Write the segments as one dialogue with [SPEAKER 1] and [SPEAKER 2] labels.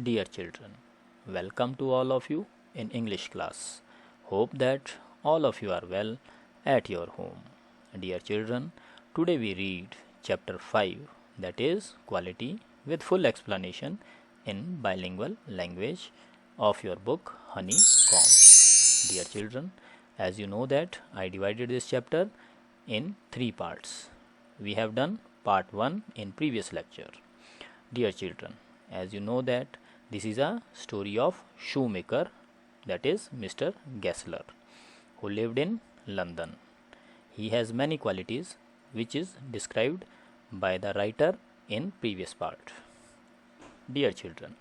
[SPEAKER 1] Dear children, welcome to all of you in English class. Hope that all of you are well at your home. Dear children, today we read chapter 5, that is quality with full explanation in bilingual language of your book Honeycomb. Dear children, as you know that I divided this chapter in 3 parts. We have done part 1 in previous lecture. Dear children, as you know that this is a story of shoemaker, that is Mr. Gessler, who lived in London. He has many qualities which is described by the writer in previous part. Dear children,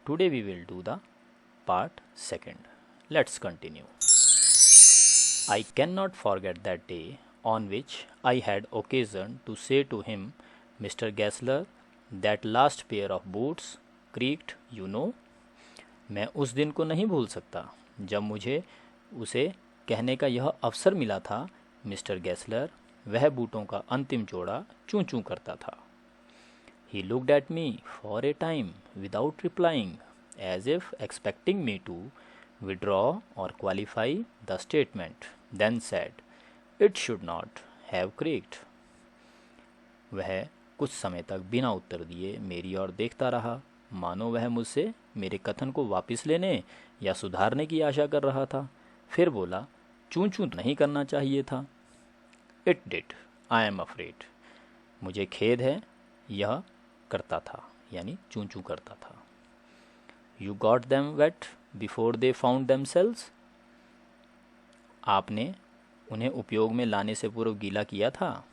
[SPEAKER 1] today we will do the part 2nd. Let's continue. I cannot forget that day on which I had occasion to say to him, Mr. Gessler, that last pair of boots creaked, you know. मैं उस दिन को नहीं भूल सकता जब मुझे उसे कहने का यह अवसर मिला था, मिस्टर गैसलर, वह बूटों का अंतिम जोड़ा चूं चूं करता था. He looked at me for a time without replying, as if expecting me to withdraw or qualify the statement, then said, It should not have creaked. वह कुछ समय तक बिना उत्तर दिए मेरी ओर देखता रहा, मानो वह मुझसे मेरे कथन को वापस लेने या सुधारने की आशा कर रहा था. फिर बोला, चूं चूं नहीं करना चाहिए था. It did, I am afraid. मुझे खेद है, यह करता था, यानी चूं चूं करता था. You got them wet before they found themselves. आपने उन्हें उपयोग में लाने से पूर्व गीला किया था.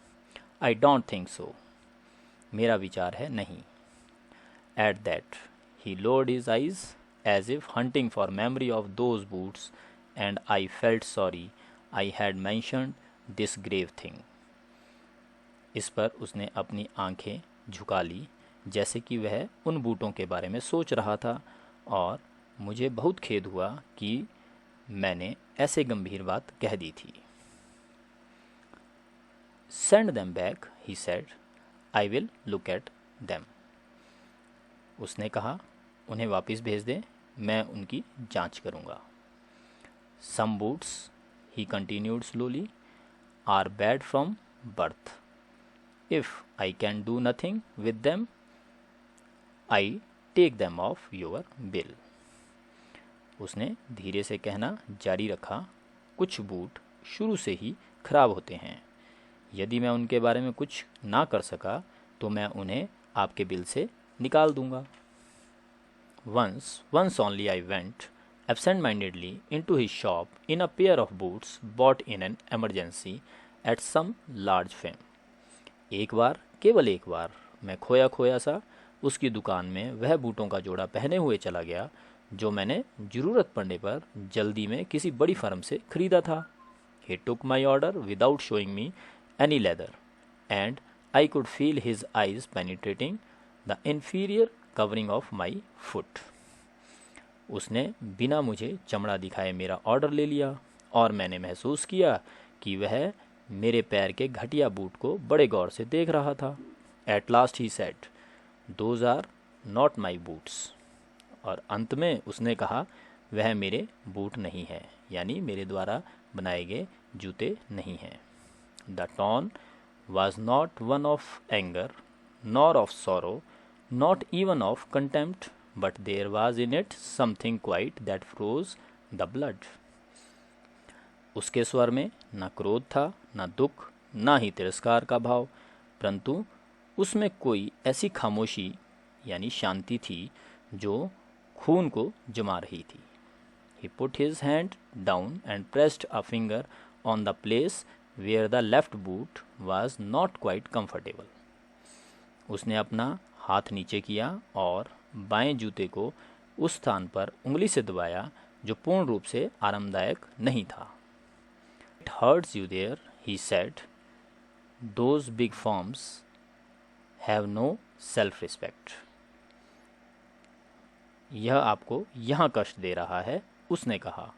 [SPEAKER 1] I don't think so. मेरा विचार है नहीं. At that, he lowered his eyes as if hunting for memory of those boots, and I felt sorry I had mentioned this grave thing. इस पर उसने अपनी आंखें झुका ली, जैसे कि वह उन बूटों के बारे में सोच रहा था, और मुझे बहुत खेद हुआ कि मैंने ऐसे गंभीर बात कह दी थी. Send them back, he said. I will look at them. उसने कहा, उन्हें वापस भेज दें, मैं उनकी जांच करूंगा. Some boots, he continued slowly, are bad from birth. If I can do nothing with them, I take them off your bill. उसने धीरे से कहना जारी रखा, कुछ बूट शुरू से ही खराब होते हैं. यदि मैं उनके बारे में कुछ ना कर सका तो मैं उन्हें आपके बिल से निकाल दूंगा. Once only I went absent-mindedly into his shop in a pair of boots bought in an emergency at some large firm. एक बार, केवल एक बार, मैं खोया खोया सा उसकी दुकान में वह बूटों का जोड़ा पहने हुए चला गया जो मैंने ज़रूरत पड़ने पर जल्दी में किसी बड़ी फर्म से खरीदा था. He took my order without showing me any leather, and I could feel his eyes penetrating the inferior covering of my foot. उसने बिना मुझे चमड़ा दिखाए मेरा ऑर्डर ले लिया, और मैंने महसूस किया कि वह मेरे पैर के घटिया बूट को बड़े गौर से देख रहा था. At last he said, Those are not my boots. और अंत में उसने कहा, वह मेरे बूट नहीं है, यानी मेरे द्वारा बनाए गए जूते नहीं हैं. The tone was not one of anger, nor of sorrow, not even of contempt, but there was in it something quite that froze the blood. उसके स्वर में न क्रोध था, न दुख, न ही तिरस्कार का भाव, परंतु उसमें कोई ऐसी खामोशी यानी शांति थी जो खून को जमा रही थी. He put his hand down and pressed a finger on the place where the left boot was not quite comfortable. उसने अपना हाथ नीचे किया और बाएं जूते को उस स्थान पर उंगली से दबाया जो पूर्ण रूप से आरामदायक नहीं था. It hurts you there, he said. Those big firms have no self-respect. यह आपको यहाँ कष्ट दे रहा है, उसने कहा.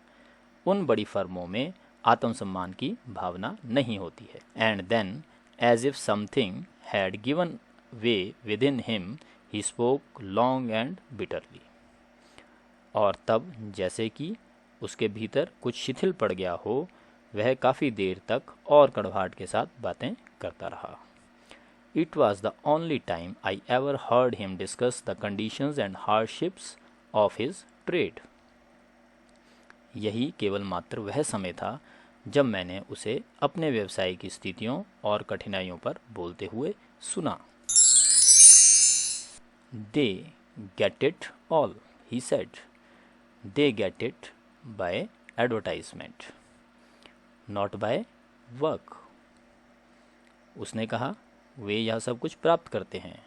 [SPEAKER 1] उन बड़ी फर्मों में आत्मसम्मान की भावना नहीं होती है. And then, as if something had given way within him, he spoke long and bitterly. और तब जैसे कि उसके भीतर कुछ शिथिल पड़ गया हो, वह काफ़ी देर तक और कड़वाहट के साथ बातें करता रहा। It was the only time I ever heard him discuss the conditions and hardships of his trade. यही केवल मात्र वह समय था जब मैंने उसे अपने व्यवसाय की स्थितियों और कठिनाइयों पर बोलते हुए सुना। They get it all, he said. They get it by advertisement, not by work. उसने कहा, वे यह सब कुछ प्राप्त करते हैं,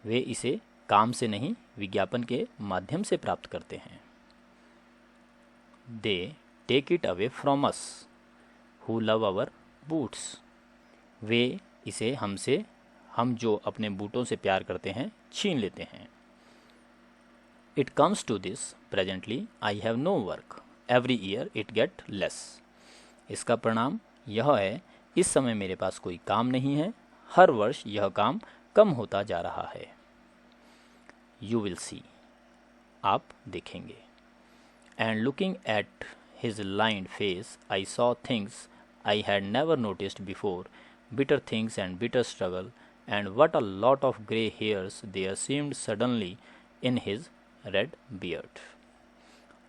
[SPEAKER 1] वे इसे काम से नहीं विज्ञापन के माध्यम से प्राप्त करते हैं। They take it away from us who love our boots. वे इसे हमसे, हम जो अपने बूटों से प्यार करते हैं, छीन लेते हैं। It comes to this, presently I have no work. Every year it get less. इसका परिणाम यह है, इस समय मेरे पास कोई काम नहीं है, हर वर्ष यह काम कम होता जा रहा है। You will see. आप देखेंगे। And looking at his lined face, I saw things I had never noticed before, bitter things and bitter struggle, and what a lot of grey hairs there seemed suddenly in his red beard.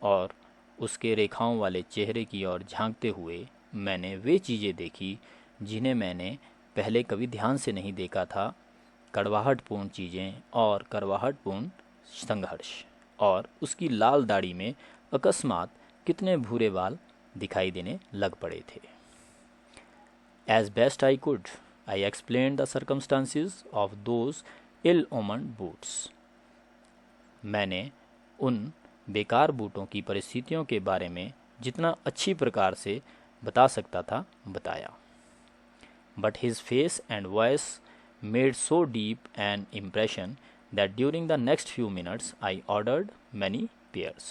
[SPEAKER 1] और उसके रेखाओं वाले चेहरे की ओर झांकते हुए मैंने वे चीज़ें देखी जिन्हें मैंने पहले कभी ध्यान से नहीं देखा था, कड़वाहटपूर्ण चीज़ें और कड़वाहटपूर्ण संघर्ष, और उसकी लाल दाढ़ी में अकस्मात कितने भूरे बाल दिखाई देने लग पड़े थे। As best I could, I explained the circumstances of those ill-omened boots. मैंने उन बेकार बूटों की परिस्थितियों के बारे में जितना अच्छी प्रकार से बता सकता था बताया। But his face and voice made so deep an impression that during the next few minutes I ordered many pairs.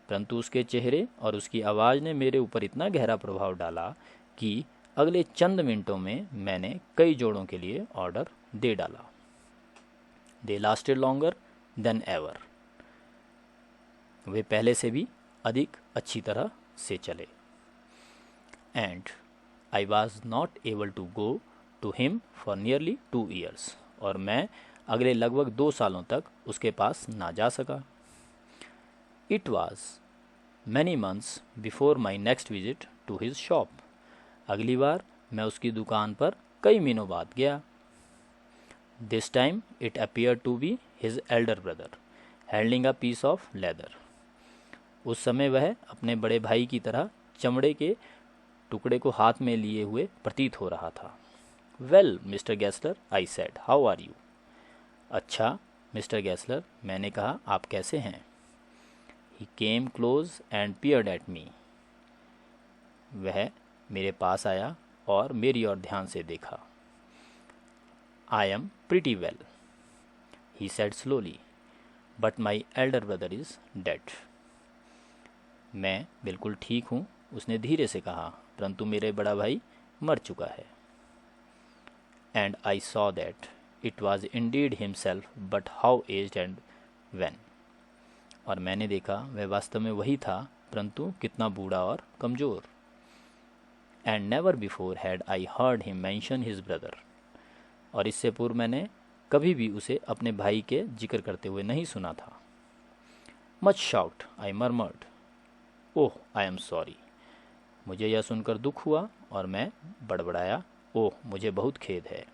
[SPEAKER 1] परंतु उसके चेहरे और उसकी आवाज़ ने मेरे ऊपर इतना गहरा प्रभाव डाला कि अगले चंद मिनटों में मैंने कई जोड़ों के लिए ऑर्डर दे डाला। They lasted longer than ever. वे पहले से भी अधिक अच्छी तरह से चले। And I was not able to go to him for nearly 2 years. और मैं अगले लगभग 2 सालों तक उसके पास ना जा सका। It was many months before my next visit to his shop. अगली बार मैं उसकी दुकान पर कई महीनों बाद गया। This time it appeared to be his elder brother, handling a piece of leather. उस समय वह अपने बड़े भाई की तरह चमड़े के टुकड़े को हाथ में लिए हुए प्रतीत हो रहा था। Well Mister Gessler, I said, how are you? अच्छा मिस्टर गैसलर, मैंने कहा, आप कैसे हैं? He came close and peered at me. वह मेरे पास आया और मेरी ओर ध्यान से देखा. I am pretty well, he said slowly, but my elder brother is dead. मैं बिल्कुल ठीक हूँ, उसने धीरे से कहा, परंतु मेरे बड़ा भाई मर चुका है. And I saw that it was Indeed himself, but how aged and when. और मैंने देखा वह वास्तव में वही था, परंतु कितना बूढ़ा और कमज़ोर. And never before had I heard him mention his brother. और इससे पूर्व मैंने कभी भी उसे अपने भाई के जिक्र करते हुए नहीं सुना था. Much shout I murmured, oh I am sorry. मुझे यह सुनकर दुख हुआ और मैं बड़बड़ाया, ओह मुझे बहुत खेद है.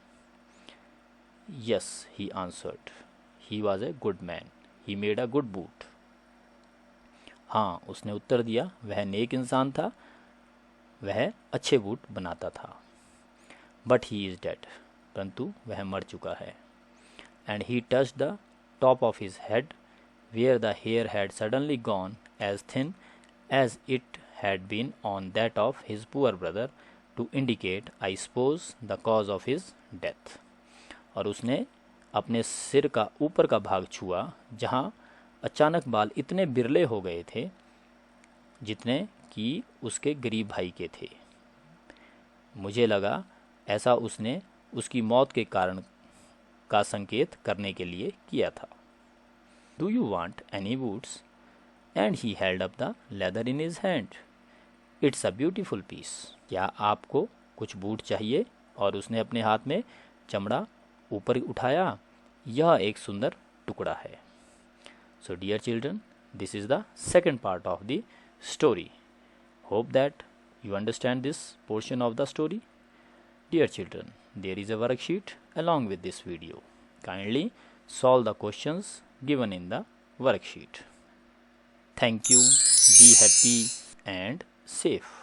[SPEAKER 1] Yes he answered, he was a good man, he made a good boot. हाँ, उसने उत्तर दिया, वह नेक इंसान था, वह अच्छे बूट बनाता था. बट ही इज़ डेड, परंतु वह मर चुका है. And he touched the top of his head where the hair had suddenly gone as thin as it had been on that of his poor brother to indicate, I suppose, the cause of his death. और उसने अपने सिर का ऊपर का भाग छुआ जहाँ अचानक बाल इतने बिरले हो गए थे जितने कि उसके गरीब भाई के थे. मुझे लगा ऐसा उसने उसकी मौत के कारण का संकेत करने के लिए किया था. Do you want any boots? and he held up the leather in his hand. It's a beautiful piece. क्या आपको कुछ बूट चाहिए? और उसने अपने हाथ में चमड़ा ऊपर उठाया. यह एक सुंदर टुकड़ा है. So dear children, this is the second part of the story. Hope that you understand this portion of the story. Dear children, there is a worksheet along with this video. Kindly solve the questions given in the worksheet. Thank you. Be happy and safe.